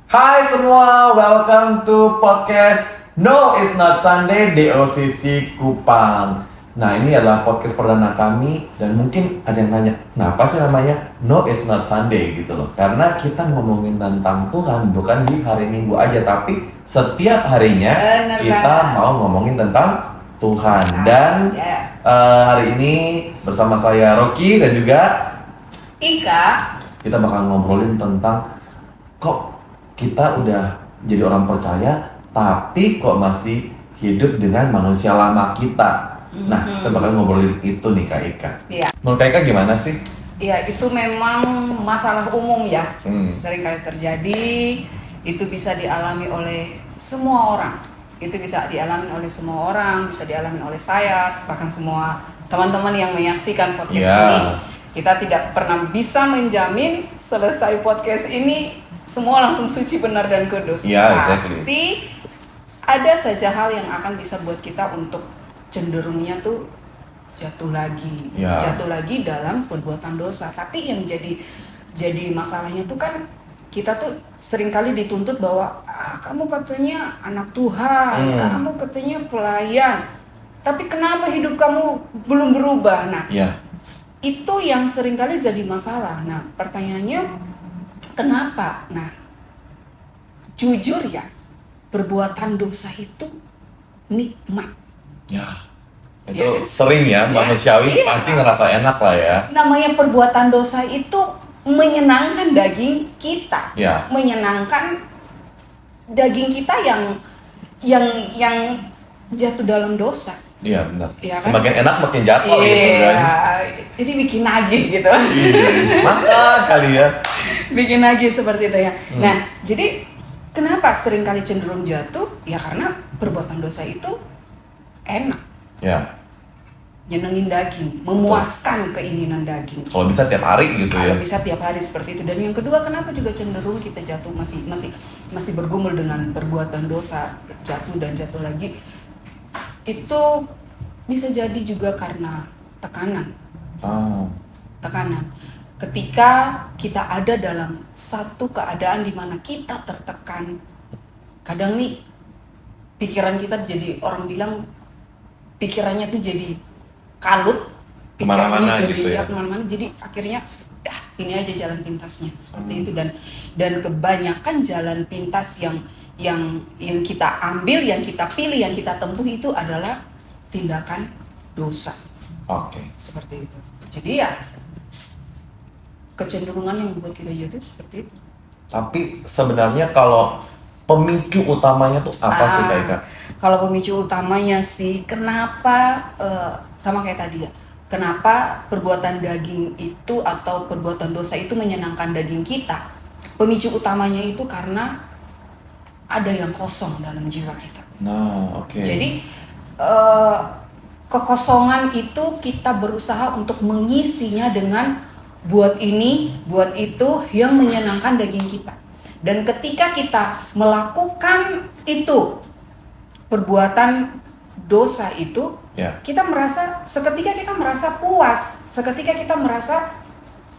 Hai semua, welcome to podcast No It's Not Sunday DOCC Kupang. Nah, ini adalah podcast perdana kami dan mungkin ada yang nanya, kenapa sih namanya No It's Not Sunday gitu loh? Karena kita ngomongin tentang Tuhan bukan di hari Minggu aja, tapi setiap harinya kita mau ngomongin tentang Tuhan. Dan hari ini bersama saya Rocky dan juga Ika, kita bakal ngobrolin tentang kok kita udah jadi orang percaya, tapi kok masih hidup dengan manusia lama kita. Nah, kita bakal ngobrolin itu nih Kak Ika. Iya. Menurut Kak Ika gimana sih? Ya itu memang masalah umum ya, sering kali terjadi. Itu bisa dialami oleh semua orang. Itu bisa dialami oleh semua orang, bisa dialami oleh saya, bahkan semua teman-teman yang menyaksikan podcast ini. Kita tidak pernah bisa menjamin selesai podcast ini semua langsung suci, benar, dan kudus. Pasti ada saja hal yang akan bisa buat kita untuk cenderungnya tuh jatuh lagi dalam perbuatan dosa. Tapi yang jadi masalahnya tuh kan kita tuh seringkali dituntut bahwa kamu katanya anak Tuhan, kamu katanya pelayan, tapi kenapa hidup kamu belum berubah? Nah, itu yang seringkali jadi masalah. Nah, pertanyaannya kenapa? Nah, jujur ya, perbuatan dosa itu nikmat. Ya, itu sering ya, manusiawi pasti ngerasa enak lah ya. Namanya perbuatan dosa itu menyenangkan daging kita, menyenangkan daging kita yang jatuh dalam dosa. Iya benar. Ya, kan? Semakin enak makin jatuh gitu kan. Jadi bikin nagih gitu. Makan kali ya. Bikin nagih seperti itu ya. Nah, jadi kenapa sering kali cenderung jatuh? Ya karena perbuatan dosa itu enak. Ya. Nyenengin daging, memuaskan keinginan daging. Kalau bisa tiap hari gitu ya. Kalau bisa tiap hari seperti itu. Dan yang kedua, kenapa juga cenderung kita jatuh masih bergumul dengan perbuatan dosa, jatuh dan jatuh lagi? Itu bisa jadi juga karena tekanan. Tekanan. Ketika kita ada dalam satu keadaan di mana kita tertekan, kadang nih pikiran kita jadi, orang bilang pikirannya tuh jadi kalut, kemana-mana gitu ya. Kemana-mana, jadi akhirnya ini aja jalan pintasnya seperti itu. Dan kebanyakan jalan pintas yang kita ambil, yang kita pilih, yang kita tempuh itu adalah tindakan dosa. Seperti itu. Jadi ya kecenderungan yang membuat kita jatuh seperti itu. Tapi sebenarnya kalau pemicu utamanya tuh apa sih Kak Ika? Kalau pemicu utamanya sih, kenapa sama kayak tadi ya, kenapa perbuatan daging itu atau perbuatan dosa itu menyenangkan daging kita? Pemicu utamanya itu karena ada yang kosong dalam jiwa kita. Jadi kekosongan itu kita berusaha untuk mengisinya dengan buat ini, buat itu yang menyenangkan daging kita. Dan ketika kita melakukan itu, perbuatan dosa itu, seketika kita merasa puas, seketika kita merasa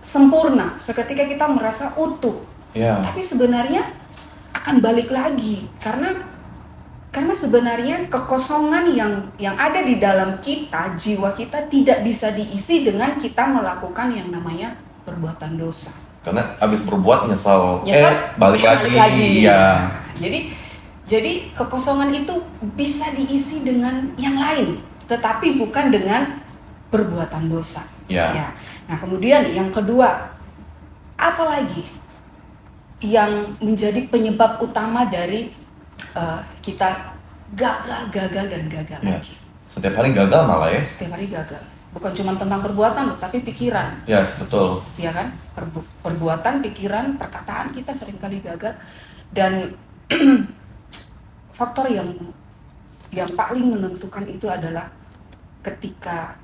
sempurna, seketika kita merasa utuh. Tapi sebenarnya akan balik lagi karena sebenarnya kekosongan yang ada di dalam kita, jiwa kita tidak bisa diisi dengan kita melakukan yang namanya perbuatan dosa. Karena habis berbuat nyesel balik lagi. Ya. Jadi kekosongan itu bisa diisi dengan yang lain, tetapi bukan dengan perbuatan dosa. Ya. Nah, kemudian yang kedua, apa lagi yang menjadi penyebab utama dari kita gagal lagi? Setiap hari gagal malah ya? Setiap hari gagal. Bukan cuma tentang perbuatan loh, tapi pikiran. Betul. Iya kan? Perbuatan, pikiran, perkataan kita seringkali gagal. Dan faktor yang paling menentukan itu adalah ketika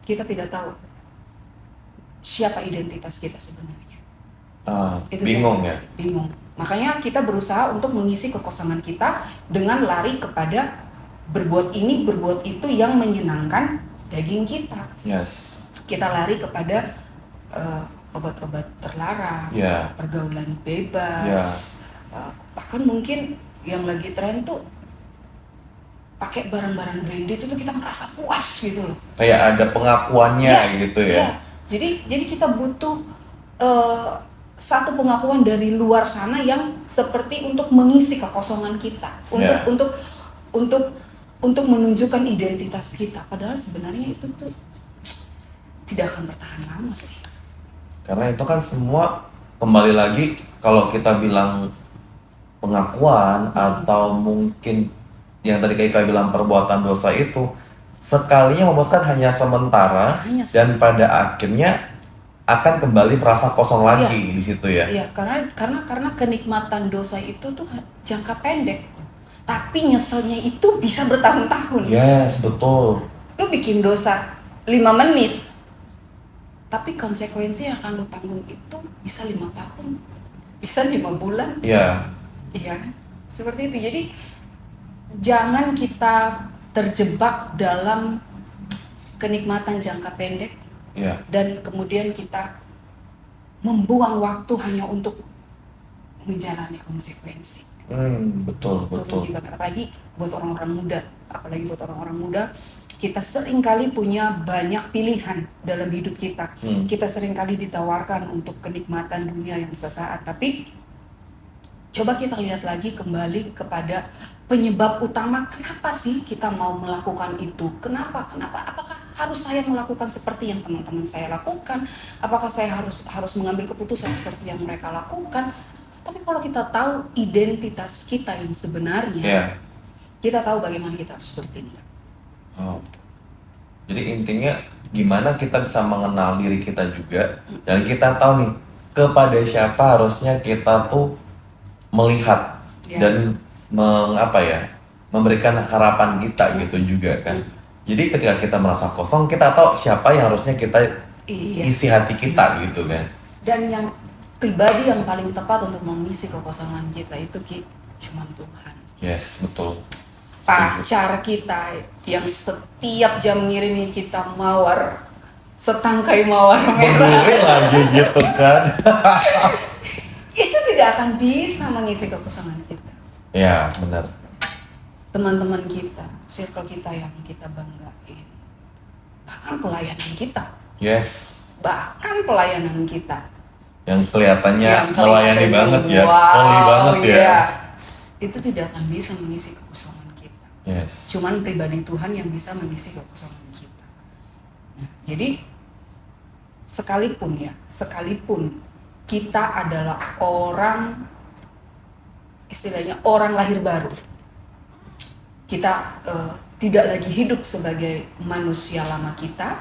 kita tidak tahu siapa identitas kita sebenarnya. Itu bingung ya? Bingung. Makanya kita berusaha untuk mengisi kekosongan kita dengan lari kepada berbuat ini, berbuat itu yang menyenangkan daging kita. Kita lari kepada obat-obat terlarang, pergaulan bebas, Bahkan mungkin yang lagi tren tuh pakai barang-barang branded itu kita merasa puas gitu loh. Kayak ada pengakuannya gitu ya. Ya. Jadi kita butuh satu pengakuan dari luar sana yang seperti untuk mengisi kekosongan kita, untuk menunjukkan identitas kita. Padahal sebenarnya itu tuh tidak akan bertahan lama sih. Karena itu kan semua kembali lagi kalau kita bilang pengakuan atau mungkin yang tadi kayak bilang perbuatan dosa itu sekalinya memuaskan hanya sementara dan pada akhirnya akan kembali merasa kosong lagi di situ ya. Iya, karena kenikmatan dosa itu tuh jangka pendek. Tapi nyeselnya itu bisa bertahun-tahun. Yes, betul. Lu bikin dosa 5 menit, tapi konsekuensi yang akan lu tanggung itu bisa 5 tahun, bisa 5 bulan. Iya. Iya, seperti itu. Jadi jangan kita terjebak dalam kenikmatan jangka pendek. Iya. Dan kemudian kita membuang waktu hanya untuk menjalani konsekuensi. Betul. Apalagi buat orang-orang muda, kita seringkali punya banyak pilihan dalam hidup kita. Kita seringkali ditawarkan untuk kenikmatan dunia yang sesaat, tapi coba kita lihat lagi kembali kepada penyebab utama kenapa sih kita mau melakukan itu? Kenapa? Apakah harus saya melakukan seperti yang teman-teman saya lakukan? Apakah saya harus mengambil keputusan seperti yang mereka lakukan? Tapi kalau kita tahu identitas kita yang sebenarnya, kita tahu bagaimana kita harus bertindak. Jadi intinya gimana kita bisa mengenal diri kita juga dan kita tahu nih kepada siapa harusnya kita tuh melihat dan memberikan harapan kita gitu juga kan. Jadi ketika kita merasa kosong, kita tahu siapa yang harusnya kita isi hati kita gitu kan. Dan yang pribadi yang paling tepat untuk mengisi kekosongan kita itu cuma Tuhan. Yes, betul. Pacar kita yang setiap jam ngirimin kita mawar, setangkai mawar merah. Berduri lagi gitu kan. Itu tidak akan bisa mengisi kekosongan kita. Ya, benar. Teman-teman kita, circle kita yang kita banggain. Bahkan pelayanan kita. Yes. Bahkan pelayanan kita. Yang kelihatannya melayani banget ya, holy banget ya. Itu tidak akan bisa mengisi kekosongan kita. Yes. Cuman pribadi Tuhan yang bisa mengisi kekosongan kita. Nah, jadi sekalipun kita adalah orang, istilahnya orang lahir baru. Kita tidak lagi hidup sebagai manusia lama kita,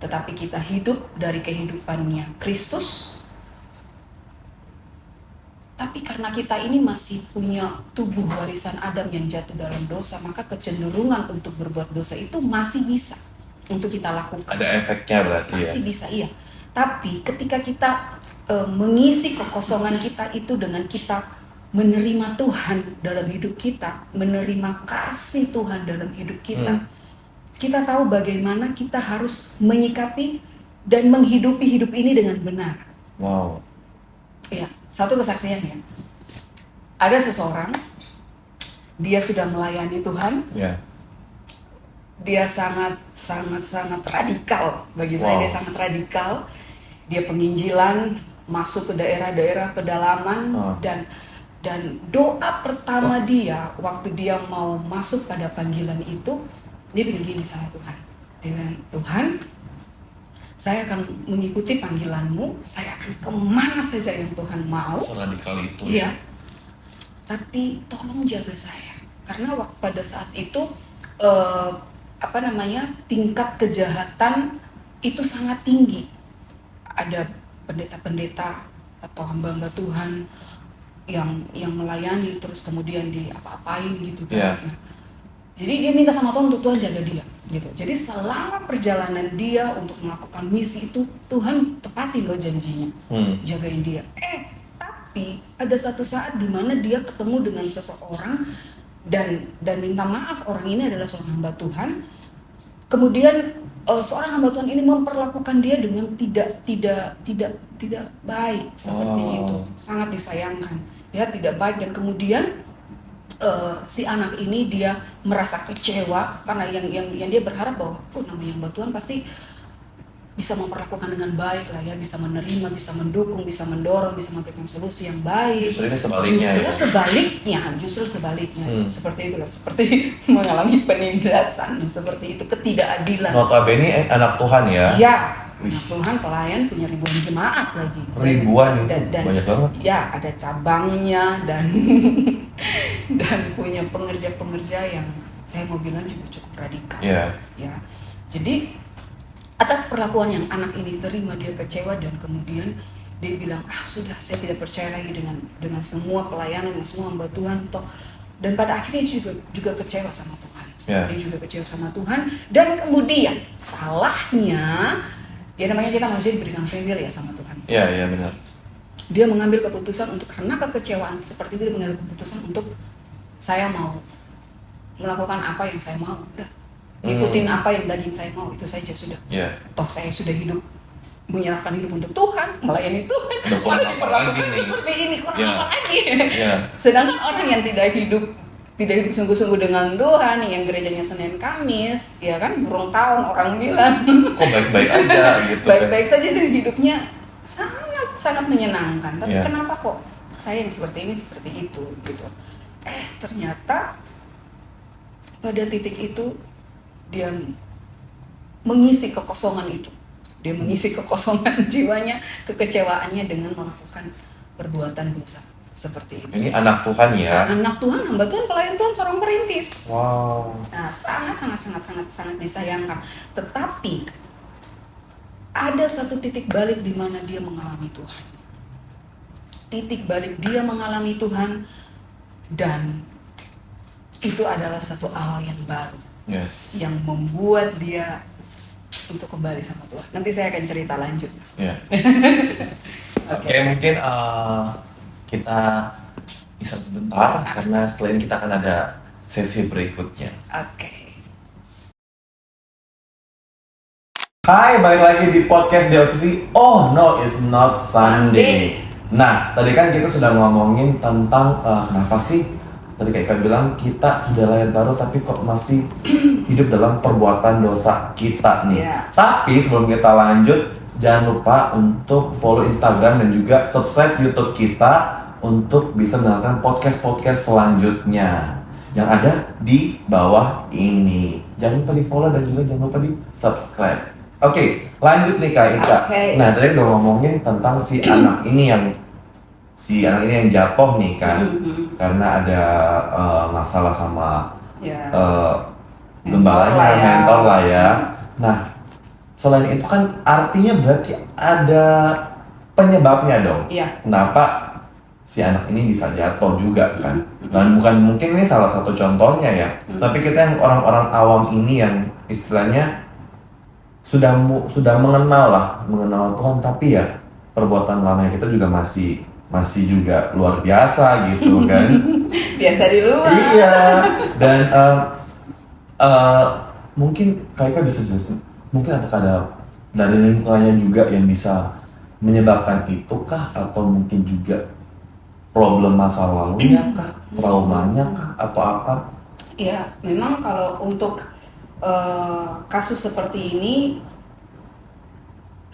tetapi kita hidup dari kehidupannya Kristus. Tapi karena kita ini masih punya tubuh warisan Adam yang jatuh dalam dosa, maka kecenderungan untuk berbuat dosa itu masih bisa untuk kita lakukan. Ada efeknya berarti masih bisa, iya. Tapi ketika kita mengisi kekosongan kita itu dengan kita menerima Tuhan dalam hidup kita, menerima kasih Tuhan dalam hidup kita, kita tahu bagaimana kita harus menyikapi dan menghidupi hidup ini dengan benar. Wow. Ya, satu kesaksian ya. Ada seseorang, dia sudah melayani Tuhan. Ya. Dia sangat radikal. Bagi saya dia sangat radikal. Dia penginjilan, masuk ke daerah-daerah pedalaman dan doa pertama dia waktu dia mau masuk pada panggilan itu, dia bilang gini sama Tuhan. Dia bilang, Tuhan, saya akan mengikuti panggilanmu, saya akan kemana saja yang Tuhan mau. Seradikal itu ya. Tapi tolong jaga saya, karena pada saat itu tingkat kejahatan itu sangat tinggi. Ada pendeta-pendeta atau hamba-hamba Tuhan yang melayani terus kemudian diapa-apain gitu kan. Nah, jadi dia minta sama Tuhan untuk Tuhan jaga dia gitu. Jadi selama perjalanan dia untuk melakukan misi itu, Tuhan tepatin loh janjinya, jagain dia. Tapi ada satu saat di mana dia ketemu dengan seseorang dan minta maaf, orang ini adalah seorang hamba Tuhan. Kemudian seorang hamba Tuhan ini memperlakukan dia dengan tidak baik seperti itu, sangat disayangkan. ya tidak baik, dan kemudian si anak ini dia merasa kecewa karena yang dia berharap bahwa namanya hamba Tuhan pasti bisa memperlakukan dengan baik lah ya, bisa menerima, bisa mendukung, bisa mendorong, bisa memberikan solusi yang baik. Justru ini sebaliknya. Justru sebaliknya. Seperti itulah, seperti mengalami penindasan, seperti itu, ketidakadilan. Notabene anak Tuhan ya. Ya, anak Tuhan, pelayan, punya ribuan jemaat lagi. Ribuan, dan banyak banget. Ya, ada cabangnya dan dan punya pengerja-pengerja yang saya mau bilang juga cukup radikal. Yeah. Ya, jadi atas perlakuan yang anak ini terima, dia kecewa dan kemudian dia bilang, sudah, saya tidak percaya lagi dengan semua pelayanan, dengan semua hamba Tuhan toh. Dan pada akhirnya dia juga kecewa sama Tuhan. Yeah. Dia juga kecewa sama Tuhan, dan kemudian salahnya, ya namanya kita manusia diberikan free will ya sama Tuhan. Iya, yeah, benar. Dia mengambil keputusan untuk, karena kekecewaan seperti itu, dia mengambil keputusan untuk, saya mau melakukan apa yang saya mau, udah ikutin apa yang daging saya mau, itu saja sudah. Yeah. Toh saya sudah hidup, menyerahkan hidup untuk Tuhan, melayani Tuhan, malah diperlakukan seperti ini, kurang apa lagi? Yeah. Sedangkan orang yang tidak hidup sungguh-sungguh dengan Tuhan, yang gerejanya Senin Kamis, ya kan, burung tahun orang bilang. Kok baik-baik aja gitu. Baik-baik saja, dan hidupnya sangat menyenangkan. Tapi Yeah. kenapa kok saya yang seperti ini, seperti itu gitu? Ternyata pada titik itu dia mengisi kekosongan itu. Dia mengisi kekosongan jiwanya, kekecewaannya dengan melakukan perbuatan dosa seperti itu. Ini anak Tuhan ya. Anak Tuhan, hamba Tuhan, pelayan Tuhan, seorang perintis. Wow. Nah, sangat disayangkan. Tetapi ada satu titik balik di mana dia mengalami Tuhan. Titik balik dia mengalami Tuhan, dan itu adalah satu awal yang baru. Yes. Yang membuat dia untuk kembali sama Tuhan. Nanti saya akan cerita lanjut. Ya. Oke, mungkin kita bisa sebentar karena setelah ini kita akan ada sesi berikutnya. Oke. Hai, balik lagi di podcast DOCC. Oh no, it's not Sunday. Nah, tadi kan kita sudah ngomongin tentang kenapa sih tadi kayak Kak bilang kita sudah lahir baru tapi kok masih hidup dalam perbuatan dosa kita nih. Yeah. Tapi sebelum kita lanjut, jangan lupa untuk follow Instagram dan juga subscribe YouTube kita untuk bisa mendengarkan podcast-podcast selanjutnya yang ada di bawah ini. Jangan lupa di follow dan juga jangan lupa di subscribe. Oke, lanjut nih Kak Ika. Okay. Nah, tadi udah ngomongin tentang si anak ini yang jatuh nih kan, karena ada masalah sama gembalanya, mentor lah ya. Nah, selain itu kan artinya berarti ada penyebabnya dong. Iya. Kenapa si anak ini bisa jatuh juga kan? Dan bukan mungkin ini salah satu contohnya ya. Tapi kita yang orang-orang awam ini yang istilahnya sudah mengenal Tuhan, tapi ya perbuatan lama kita juga masih juga luar biasa gitu kan. Biasa di luar. Iya. Dan mungkin Kak bisa jelasin, mungkin apakah ada dari lingkungannya juga yang bisa menyebabkan itu kah, atau mungkin juga problem masa lalunya kah, traumanya kah, atau apa? Iya, memang kalau untuk kasus seperti ini,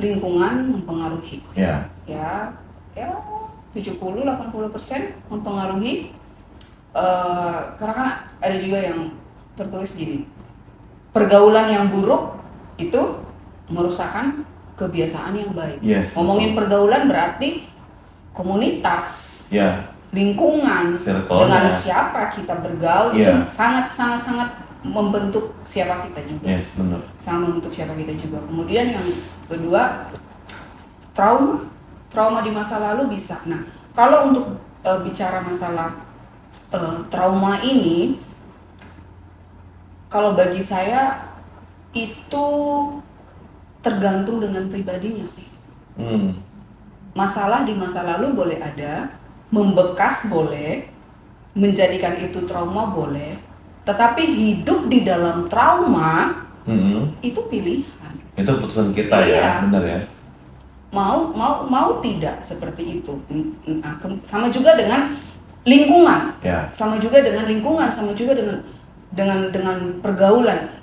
lingkungan mempengaruhi. Ya. Ya 70-80% mempengaruhi, karena kan ada juga yang tertulis gini, pergaulan yang buruk itu merusakkan kebiasaan yang baik. Yes, ngomongin betul. Pergaulan berarti komunitas, lingkungan, Circle-nya. dengan siapa kita bergaul, itu sangat membentuk siapa kita juga. Yes, benar. Sangat membentuk siapa kita juga. Kemudian yang kedua, trauma di masa lalu bisa. Nah, kalau untuk bicara masalah trauma ini, kalau bagi saya itu tergantung dengan pribadinya sih. Masalah di masa lalu boleh ada, membekas boleh, menjadikan itu trauma boleh, tetapi hidup di dalam trauma itu pilihan. Itu keputusan kita ya, benar ya. Mau tidak seperti itu. Sama juga dengan lingkungan, Ya. sama juga dengan lingkungan, sama juga dengan pergaulan.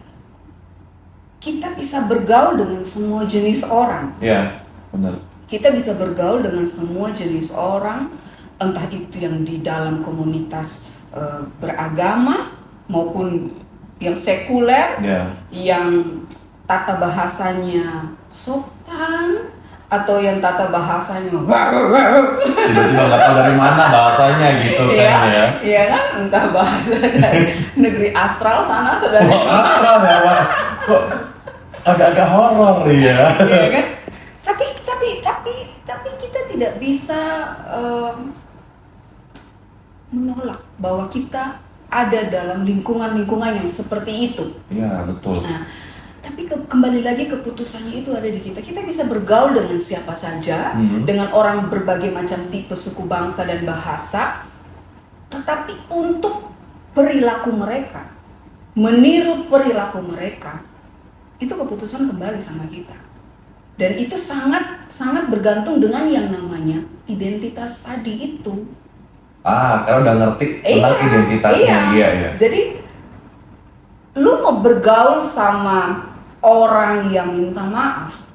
Kita bisa bergaul dengan semua jenis orang. Ya, benar. Kita bisa bergaul dengan semua jenis orang, entah itu yang di dalam komunitas beragama maupun yang sekuler, Ya. yang tata bahasanya sopan atau yang tata bahasanya Tiba-tiba nggak tahu dari mana bahasanya gitu kan ya. Iya kan, entah bahasa dari negeri astral sana atau dari Oh, astral ya, Pak. Kok agak-agak horor ya. Iya kan? Tapi kita tidak bisa menolak bahwa kita ada dalam lingkungan-lingkungan yang seperti itu. Iya, betul. Nah, tapi kembali lagi keputusannya itu ada di kita. Kita bisa bergaul dengan siapa saja, dengan orang berbagai macam tipe, suku, bangsa, dan bahasa. Tetapi untuk perilaku mereka, meniru perilaku mereka, itu keputusan kembali sama kita. Dan itu sangat bergantung dengan yang namanya identitas tadi itu. Karena udah ngerti tentang identitasnya dia ya. Jadi lu mau bergaul sama orang yang minta maaf,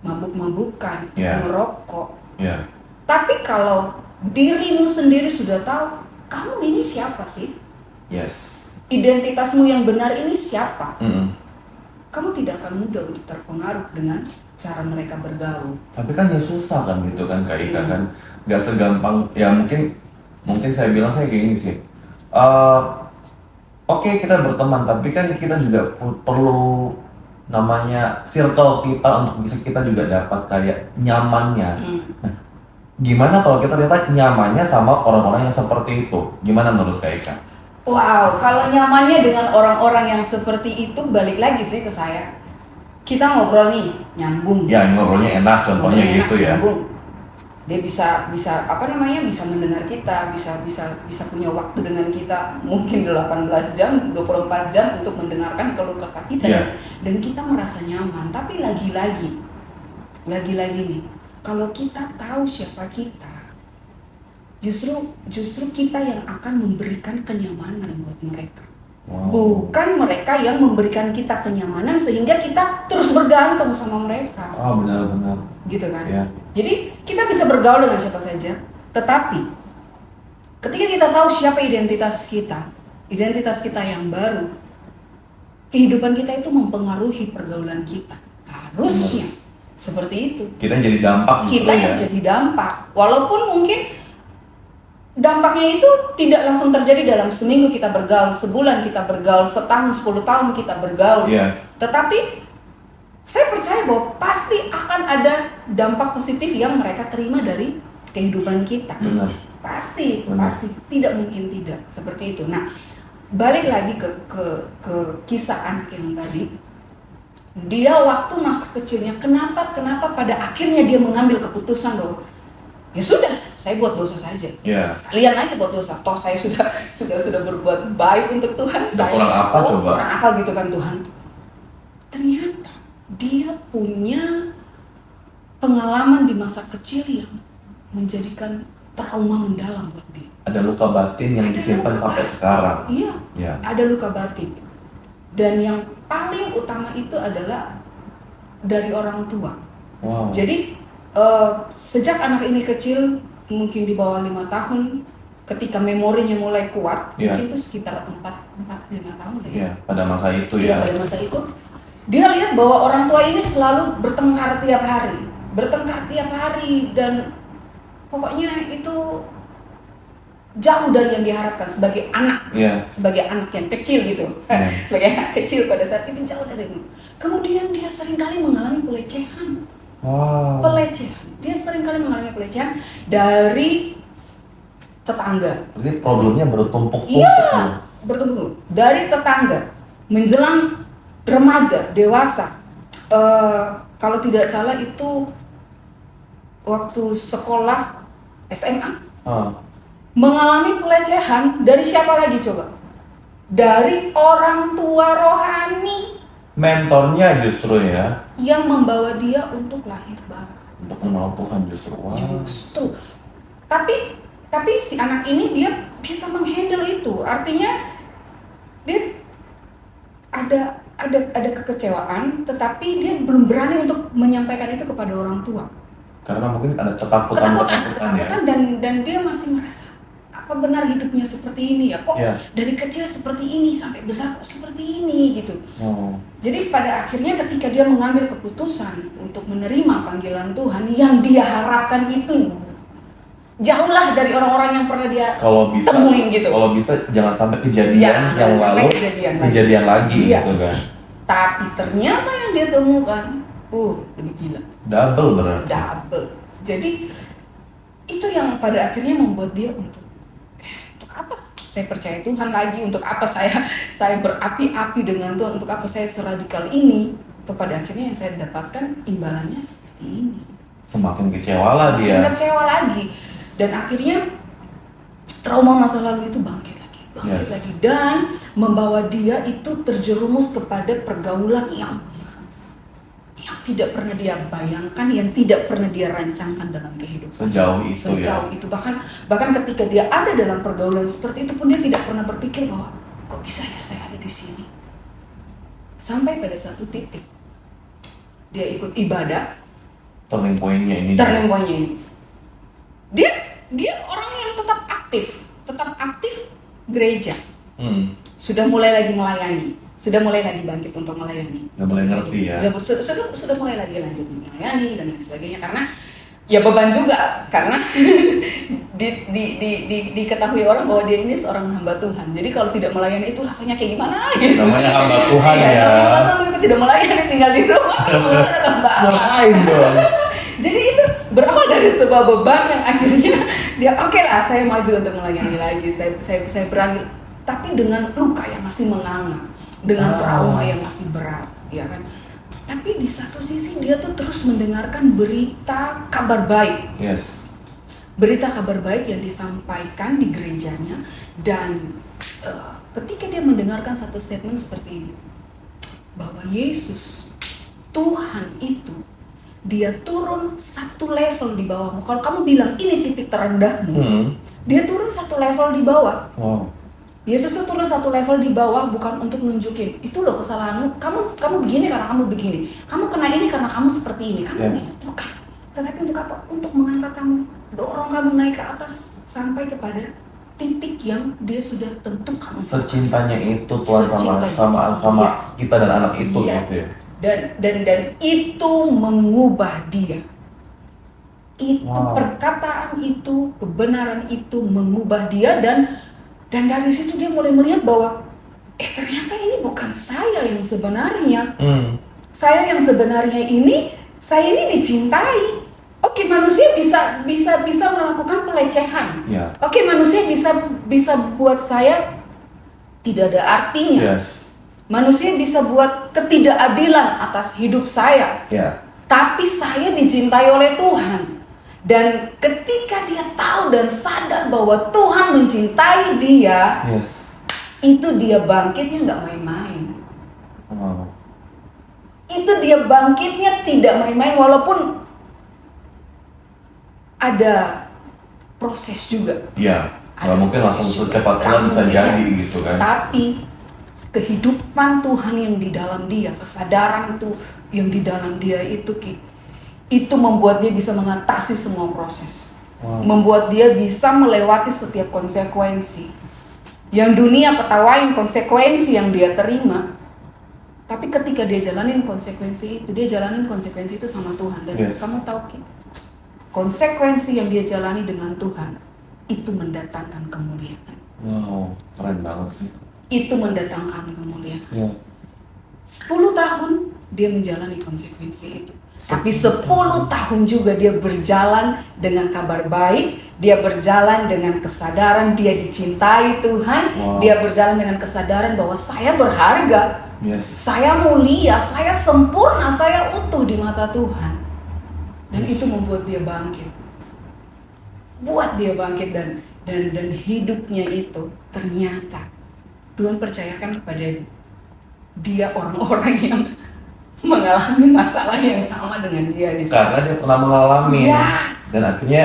mabuk-mabukan, ngerokok. Iya. Tapi kalau dirimu sendiri sudah tahu, kamu ini siapa sih? Yes. Identitasmu yang benar ini siapa? Mm-mm. Kamu tidak akan mudah untuk terpengaruh dengan cara mereka bergaul. Tapi kan ya susah kan gitu kan Kak Ika kan. Gak segampang, ya mungkin saya bilang saya kayak gini sih. Oke, kita berteman, tapi kan kita juga perlu namanya circle kita untuk bisa kita juga dapat kayak nyamannya. Nah, gimana kalau kita lihat nyamannya sama orang-orang yang seperti itu? Gimana menurut Kak Ika? Wow, kalau nyamannya dengan orang-orang yang seperti itu, balik lagi sih ke saya. Kita ngobrol nih, nyambung. Ya, ngobrolnya enak contohnya Ngobrolnya gitu enak, ya. nyambung. Dia bisa bisa mendengar kita, bisa punya waktu dengan kita mungkin 18 jam, 24 jam untuk mendengarkan keluh kesah kita. Yeah. Dan kita merasa nyaman. Tapi lagi-lagi nih, kalau kita tahu siapa kita, justru kita yang akan memberikan kenyamanan buat mereka. Wow. Bukan mereka yang memberikan kita kenyamanan sehingga kita terus bergantung sama mereka. Benar-benar. Gitu kan? Ya. Jadi kita bisa bergaul dengan siapa saja, tetapi ketika kita tahu siapa identitas kita yang baru, kehidupan kita itu mempengaruhi pergaulan kita. Harusnya seperti itu. Kita jadi dampak justru Kita ya. yang jadi dampak, walaupun mungkin dampaknya itu tidak langsung terjadi dalam seminggu kita bergaul, sebulan kita bergaul, setahun, 10 tahun kita bergaul. Iya. Tetapi saya percaya bahwa pasti akan ada dampak positif yang mereka terima dari kehidupan kita. Benar. Pasti, Benar. pasti, tidak mungkin tidak seperti itu. Nah, balik lagi ke kisah anak yang tadi. Dia waktu masa kecilnya, kenapa pada akhirnya dia mengambil keputusan bahwa ya sudah, saya buat dosa saja. Iya. Sekalian aja buat dosa. Toh saya sudah berbuat baik untuk Tuhan. Saya kurang apa coba? Kurang apa gitu kan Tuhan. Ternyata dia punya pengalaman di masa kecil yang menjadikan trauma mendalam buat dia. Ada luka batin yang Ada disimpan luka sampai batin. sekarang. Iya. Ya. Ada luka batin. Dan yang paling utama itu adalah dari orang tua. Wow. Jadi sejak anak ini kecil, mungkin di bawah 5 tahun, ketika memorinya mulai kuat, Iya. mungkin itu sekitar 4-5 tahun deh. Iya, pada masa itu Iya, ya. pada masa itu, dia lihat bahwa orang tua ini selalu bertengkar tiap hari, dan pokoknya itu jauh dari yang diharapkan sebagai anak. Iya. Sebagai anak yang kecil gitu. Sebagai anak kecil pada saat itu jauh dari itu. Kemudian dia seringkali mengalami pelecehan. Wow. Dia seringkali mengalami pelecehan dari tetangga. Jadi problemnya bertumpuk-tumpuk. Iya, bertumpuk. Dari tetangga menjelang remaja, dewasa. Kalau tidak salah itu waktu sekolah SMA. Mengalami pelecehan dari siapa lagi coba? Dari orang tua rohani Mentornya justru ya. yang membawa dia untuk lahir baru. Untuk mengenal Tuhan justru. Wow. Justru. Tapi Tapi si anak ini dia bisa menghandle itu. Artinya dia ada kekecewaan, tetapi dia belum berani untuk menyampaikan itu kepada orang tua. Karena mungkin ada ketakutan ya. Dan dia masih merasa, apa benar hidupnya seperti ini ya? Kok dari kecil seperti ini sampai besar kok seperti ini gitu. Jadi pada akhirnya ketika dia mengambil keputusan untuk menerima panggilan Tuhan yang dia harapkan itu jauhlah dari orang-orang yang pernah dia temuin gitu. Kalau bisa jangan sampai kejadian yang lalu kejadian lagi gitu kan. Tapi ternyata yang dia temukan, lebih gila. Double berarti. Double. Jadi itu yang pada akhirnya membuat dia untuk apa? Saya percaya Tuhan lagi, untuk apa saya berapi-api dengan Tuhan, untuk apa saya seradikal ini? Pada akhirnya yang saya dapatkan imbalannya seperti ini. Semakin kecewa lah dia. Semakin kecewa lagi. Dan akhirnya trauma masa lalu itu bangkit lagi dan membawa dia itu terjerumus kepada pergaulan yang tidak pernah dia bayangkan, yang tidak pernah dia rancangkan dalam kehidupan. Sejauh itu. Bahkan ketika dia ada dalam pergaulan seperti itu pun dia tidak pernah berpikir bahwa kok bisa ya saya ada di sini. Sampai pada satu titik dia ikut ibadah. Turning point-nya ini. Dia orang yang tetap aktif gereja. Sudah mulai lagi melayani, sudah mulai lagi bangkit untuk melayani. Sudah mulai ngerti ya. Sudah mulai lagi lanjut melayani dan lain sebagainya, karena ya beban juga, karena diketahui orang bahwa dia ini seorang hamba Tuhan. Jadi kalau tidak melayani itu rasanya kayak gimana gitu. Namanya hamba Tuhan ya. Kalau tidak melayani tinggal di rumah, ngapain dong? Jadi itu berawal dari sebuah beban yang akhirnya dia oke lah, saya maju untuk melayani lagi, saya berani, tapi dengan luka yang masih menganga, dengan trauma yang masih berat, ya kan. Tapi di satu sisi dia tuh terus mendengarkan berita kabar baik. Yes. Berita kabar baik yang disampaikan di gerejanya, dan ketika dia mendengarkan satu statement seperti ini, bahwa Yesus, Tuhan itu dia turun satu level di bawahmu. Kalau kamu bilang ini titik terendahmu, dia turun satu level di bawah. Yesus tuh turun satu level di bawah bukan untuk nunjukin itu loh kesalahanmu, kamu begini karena kamu begini, kamu kena ini karena kamu seperti ini, kamu ini, bukan. Tetapi untuk apa? Untuk mengangkat kamu, dorong kamu naik ke atas sampai kepada titik yang dia sudah tentukan. Secintanya itu Tuhan sama kita dan anak itu gitu ya. Dan itu mengubah dia. Itu perkataan itu, kebenaran itu mengubah dia, dan dari situ dia mulai melihat bahwa ternyata ini bukan saya yang sebenarnya. Saya yang sebenarnya ini, saya ini dicintai. Oke, manusia bisa melakukan pelecehan. Oke, manusia bisa buat saya tidak ada artinya. Manusia bisa buat ketidakadilan atas hidup saya. Tapi saya dicintai oleh Tuhan. Dan ketika dia tahu dan sadar bahwa Tuhan mencintai dia, itu dia bangkitnya nggak main-main. Itu dia bangkitnya tidak main-main, walaupun ada proses juga. Nggak mungkin langsung secepat Tuhan bisa jadi gitu kan. Tapi kehidupan Tuhan yang di dalam dia, kesadaran itu yang di dalam dia itu membuat dia bisa mengatasi semua proses. Membuat dia bisa melewati setiap konsekuensi. Yang dunia ketawain konsekuensi yang dia terima. Tapi ketika dia jalanin konsekuensi itu sama Tuhan. Dan kamu tahu konsekuensi yang dia jalani dengan Tuhan itu mendatangkan kemuliaan. Keren banget sih. Itu mendatangkan kemuliaan. 10 tahun dia menjalani konsekuensi itu. Tapi 10 tahun juga dia berjalan dengan kabar baik, dia berjalan dengan kesadaran dia dicintai Tuhan, dia berjalan dengan kesadaran bahwa saya berharga, saya mulia, saya sempurna, saya utuh di mata Tuhan. Dan itu membuat dia bangkit. Buat dia bangkit dan hidupnya itu ternyata Tuhan percayakan kepada dia orang-orang yang mengalami masalah yang sama dengan dia di sana. Karena dia pernah mengalami dan akhirnya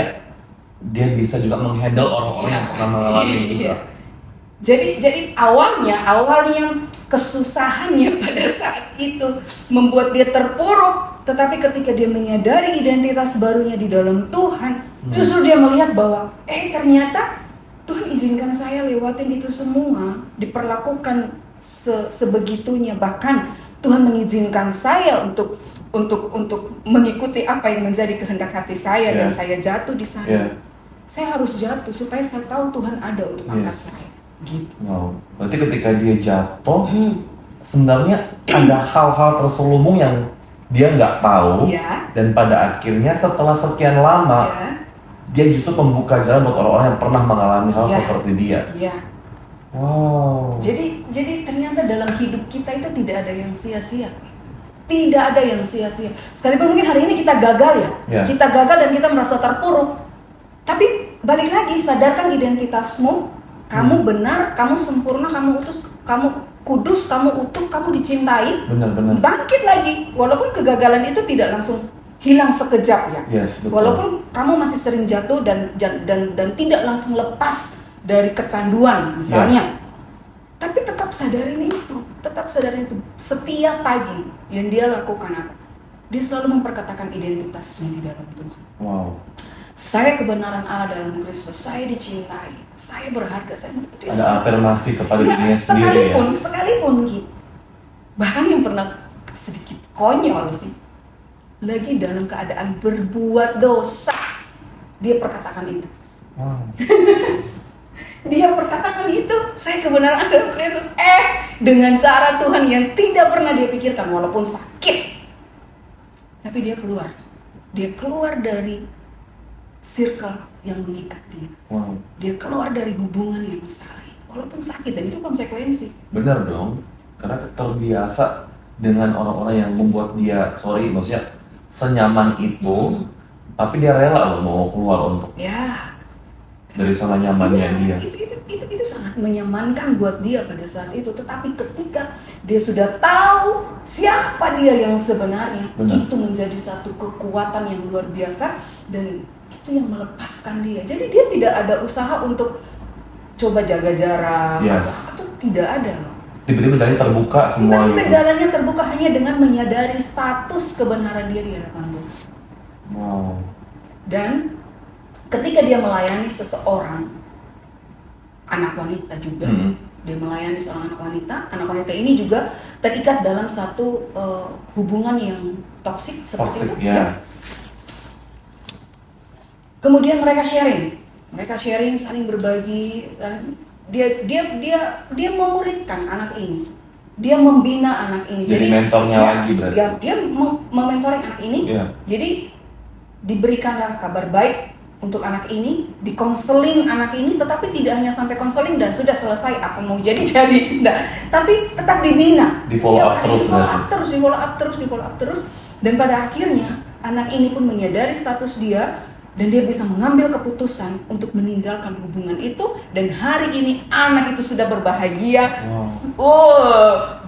dia bisa juga menghandle orang-orang yang pernah mengalami juga. Jadi awalnya kesusahannya pada saat itu membuat dia terpuruk, tetapi ketika dia menyadari identitas barunya di dalam Tuhan, justru dia melihat bahwa ternyata Tuhan izinkan saya lewatin itu semua, diperlakukan sebegitunya, bahkan Tuhan mengizinkan saya untuk mengikuti apa yang menjadi kehendak hati saya, dan saya jatuh di sana. Saya harus jatuh supaya saya tahu Tuhan ada untuk angkat saya. Gitu. Wow. Berarti ketika dia jatuh, sebenarnya ada hal-hal terselubung yang dia nggak tahu, dan pada akhirnya setelah sekian lama, dia justru membuka jalan buat orang-orang yang pernah mengalami hal seperti dia. Wow. Jadi ternyata dalam hidup kita itu tidak ada yang sia-sia. Tidak ada yang sia-sia. Sekalipun mungkin hari ini kita gagal kita gagal dan kita merasa terpuruk. Tapi balik lagi, sadarkan identitasmu, kamu benar, kamu sempurna, kamu utus, kamu kudus, kamu utuh, kamu dicintai. Benar-benar. Bangkit lagi, walaupun kegagalan itu tidak langsung hilang sekejap walaupun kamu masih sering jatuh dan tidak langsung lepas dari kecanduan misalnya. Tapi tetap sadarin itu. Setiap pagi yang dia lakukan apa? Dia selalu memperkatakan identitasnya di dalam Tuhan. Wow. Saya kebenaran Allah dalam Kristus, saya dicintai, saya berharga, saya itu ada afirmasi kepada dirinya sendiri sekalipun gitu. Bahkan yang pernah sedikit konyol sih, lagi dalam keadaan berbuat dosa, dia perkatakan itu. Wow. Dia perkatakan itu, saya kebenaran Allah dalam Kristus, dengan cara Tuhan yang tidak pernah dia pikirkan, walaupun sakit, tapi dia keluar dari circle yang mengikat dia. Wow. Dia keluar dari hubungan yang salah, walaupun sakit, dan itu konsekuensi. Benar dong, karena terbiasa dengan orang-orang yang membuat dia, maksudnya senyaman itu, tapi dia rela loh mau keluar untuk dari zona nyamannya dia. Itu sangat menyamankan buat dia pada saat itu. Tetapi ketika dia sudah tahu siapa dia yang sebenarnya, itu menjadi satu kekuatan yang luar biasa, dan itu yang melepaskan dia. Jadi dia tidak ada usaha untuk coba jaga jarak, atau tidak ada loh. Tiba-tiba jalannya terbuka semua. Tiba-tiba jalannya terbuka hanya dengan menyadari status kebenaran dia di hadapan Tuhan. Wow. Dan ketika dia melayani seseorang, anak wanita juga, dia melayani seorang anak wanita ini juga terikat dalam satu hubungan yang toksik seperti itu. Kemudian mereka sharing, saling berbagi, dia memuridkan anak ini, dia membina anak ini. Jadi mentornya lagi berarti. Dia mementoring anak ini. Jadi diberikanlah kabar baik untuk anak ini, dikonseling anak ini, tetapi tidak hanya sampai konseling dan sudah selesai, apa mau jadi, enggak, tapi tetap dibina, di follow up terus, dan pada akhirnya anak ini pun menyadari status dia, dan dia bisa mengambil keputusan untuk meninggalkan hubungan itu, dan hari ini anak itu sudah berbahagia,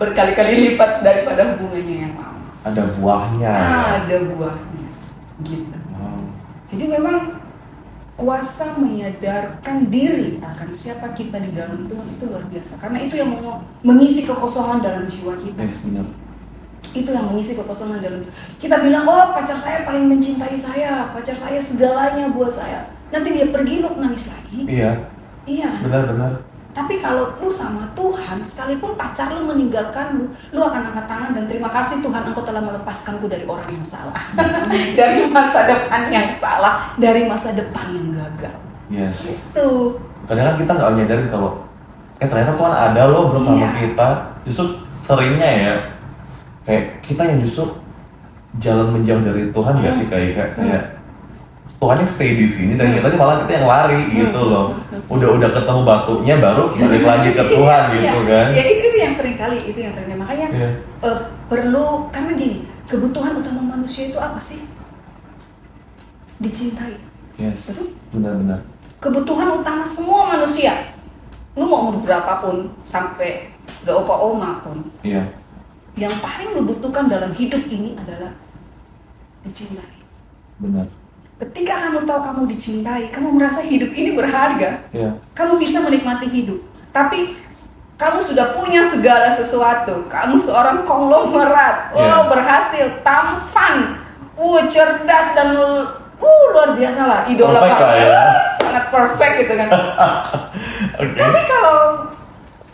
berkali-kali lipat daripada hubungannya yang lama. Ada buahnya. Gitu. Jadi memang kuasa menyadarkan diri akan siapa kita di dalam Tuhan itu luar biasa, karena itu yang mengisi kekosongan dalam jiwa kita. Benar. Itu yang mengisi kekosongan dalam kita bilang, pacar saya paling mencintai saya, pacar saya segalanya buat saya. Nanti dia pergi, lu nangis lagi. Iya. Benar. Tapi kalau lu sama Tuhan, sekalipun pacar lu meninggalkan lu akan angkat tangan dan terima kasih Tuhan, Engkau telah melepaskanku dari orang yang salah, dari masa depan yang salah, dari masa depan yang gagal. Itu. Kadang-kadang kita nggak nyadarin kalau ternyata Tuhan ada loh bersama kita. Justru seringnya kayak kita yang justru jalan menjauh dari Tuhan nggak sih, kayak Tuhannya stay di sini dan kita malah kita yang lari gitu loh. Udah ketemu batunya baru balik lagi ke Tuhan gitu kan. Ya itu yang sering kali, makanya perlu, karena gini, kebutuhan utama manusia itu apa sih? Dicintai. Betul? Benar. Kebutuhan utama semua manusia. Lu mau umur berapapun, sampai udah opa-oma pun. Yang paling lu butuhkan dalam hidup ini adalah dicintai. Benar. Ketika kamu tahu kamu dicintai, kamu merasa hidup ini berharga. Iya. Kamu bisa menikmati hidup. Tapi kamu sudah punya segala sesuatu. Kamu seorang konglomerat. Iya. Berhasil, tampan, cerdas dan luar biasa lah. Idola Perfect lah kamu. ya. Sangat perfect gitu kan. Oke. Tapi kalau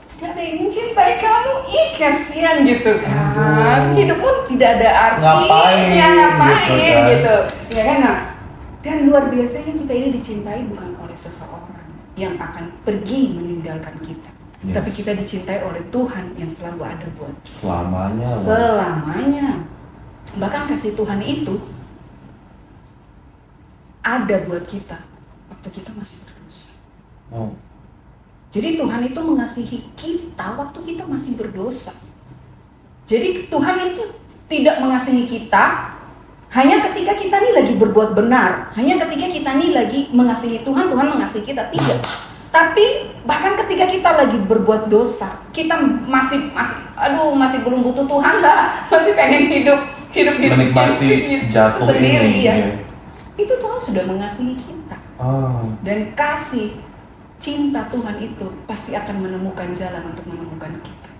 tidak ada yang mencintai kamu, kasihan gitu kan. Aduh. Hidupmu tidak ada Ngapain, ngapain gitu gitu. Ya kan? Nah, dan luar biasanya kita ini dicintai bukan oleh seseorang yang akan pergi meninggalkan kita. Yes. Tapi kita dicintai oleh Tuhan yang selalu ada buat kita. Selamanya. Selamanya. Bahkan kasih Tuhan itu ada buat kita waktu kita masih berdosa. Oh. Jadi Tuhan itu mengasihi kita waktu kita masih berdosa. Jadi Tuhan itu tidak mengasihi kita hanya ketika kita nih lagi berbuat benar. Hanya ketika kita nih lagi mengasihi Tuhan, Tuhan mengasihi kita. Tidak. Tapi bahkan ketika kita lagi berbuat dosa, kita masih belum butuh Tuhan lah. Masih pengen hidup Menikmati jatuh sendiri ini. ya. Iya. Itu Tuhan sudah mengasihi kita. Oh. Dan kasih cinta Tuhan itu pasti akan menemukan jalan untuk menemukan kita.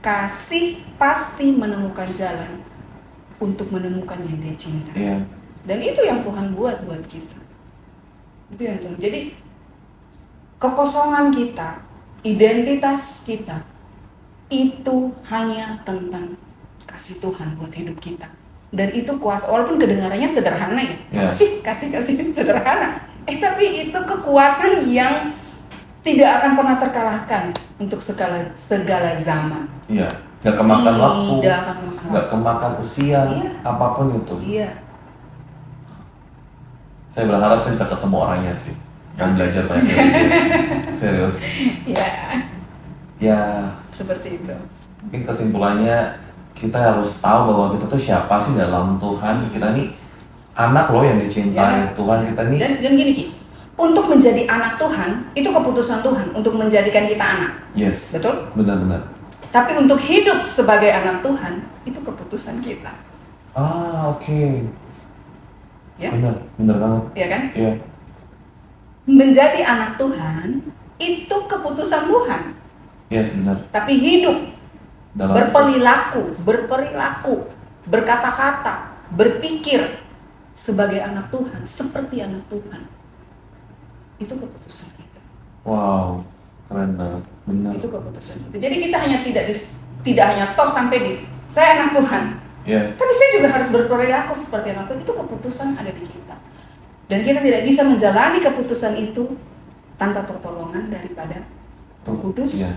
Kasih pasti menemukan jalan untuk menemukan yang dia cinta. Iya. Dan itu yang Tuhan buat kita. Itu yang Tuhan. Jadi kekosongan kita, identitas kita itu hanya tentang kasih Tuhan buat hidup kita. Dan itu kuasa, walaupun kedengarannya sederhana ya. Yeah. Kasih sederhana. Tapi itu kekuatan yang tidak akan pernah terkalahkan untuk segala zaman. Iya. Gak kemakan waktu. Tidak akan kemakan Gak kemakan usia. Iya. Apapun itu. Iya. Saya berharap saya bisa ketemu orangnya sih. Dan belajar banyak dari dia. Serius. Iya. Ya. Seperti itu. Mungkin kesimpulannya kita harus tahu bahwa kita tuh siapa sih dalam Tuhan. Kita nih anak loh yang dicintai Ya. Tuhan. Kita nih. Dan gini Ki, untuk menjadi anak Tuhan itu keputusan Tuhan untuk menjadikan kita anak. Yes. Betul? Benar-benar. Tapi untuk hidup sebagai anak Tuhan itu keputusan kita. Oke. Ya? Benar banget. Iya kan? Iya. Menjadi anak Tuhan itu keputusan Tuhan. Yes, benar. Tapi hidup, Dalam berperilaku, berkata-kata, berpikir sebagai anak Tuhan, seperti anak Tuhan. Itu keputusan kita. Wow, keren banget. Benar. Itu keputusan kita. Jadi kita tidak hanya stop sampai di saya anak Tuhan. Iya. Tapi saya juga harus berperilaku seperti anak Tuhan. Itu keputusan ada di kita. Dan kita tidak bisa menjalani keputusan itu tanpa pertolongan daripada Roh Kudus, Iya.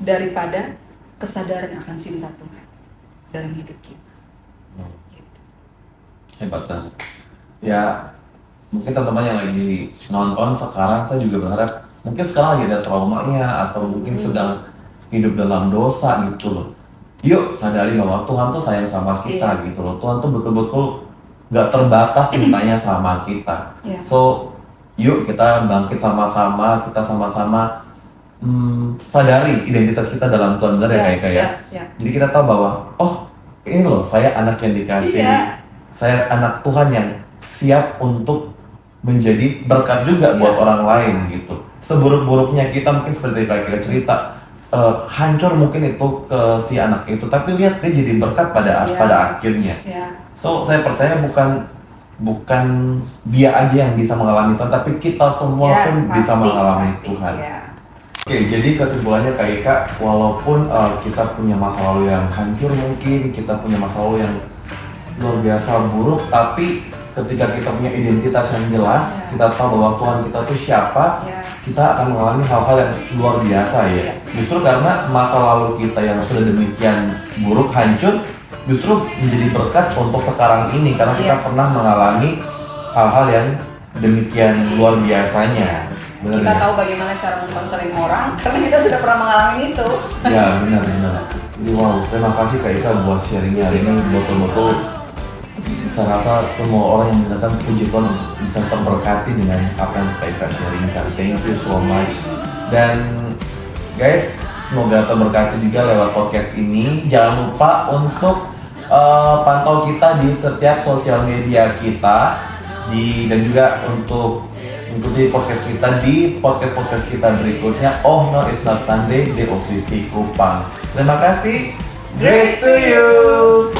daripada kesadaran akan cinta Tuhan dalam hidup kita. Gitu. Hebat banget. Ya, mungkin teman-teman yang lagi nonton sekarang, saya juga berharap mungkin sekarang lagi ada traumanya atau mungkin sedang hidup dalam dosa gitu loh. Yuk sadari bahwa Tuhan tuh sayang sama kita gitu loh. Tuhan tuh betul-betul gak terbatas cintanya sama kita. Iya. So, yuk kita bangkit sama-sama, kita sama-sama sadari identitas kita dalam Tuhan, benar ya kayak ya. Jadi kita tahu bahwa ini loh saya anak yang dikasih. Iya. Saya anak Tuhan yang siap untuk menjadi berkat juga buat orang lain gitu. Seburuk-buruknya kita mungkin seperti kayak kita cerita hancur mungkin itu ke si anak itu, tapi lihat dia jadi berkat pada akhirnya. So saya percaya bukan dia aja yang bisa mengalami Tuhan, tapi kita semua pun bisa mengalami Tuhan. Oke, jadi kesimpulannya Kak Ika, walaupun kita punya masa lalu yang hancur mungkin, kita punya masa lalu yang luar biasa buruk, tapi ketika kita punya identitas yang jelas, kita tahu bahwa Tuhan kita tuh siapa, kita akan mengalami hal-hal yang luar biasa ya. Justru karena masa lalu kita yang sudah demikian buruk, hancur, justru menjadi berkat untuk sekarang ini, karena kita pernah mengalami hal-hal yang demikian luar biasanya. Bener, kita ya? tahu bagaimana cara mengkonseling orang karena kita sudah pernah mengalami itu. Ya benar. Jadi wow, terima kasih Kak Ika buat sharingnya hari ini. Betul-betul bisa rasa semua orang yang mendengarkan puji Tuhan bisa terberkati dengan apa yang Kak Ika sharingkan. Thank you so much. Dan guys, semoga terberkati juga lewat podcast ini. Jangan lupa untuk pantau kita di setiap sosial media kita dan juga untuk ikuti podcast kita di podcast kita berikutnya. Oh no, it's not Sunday di OCC Kupang. Terima kasih. Grace to you.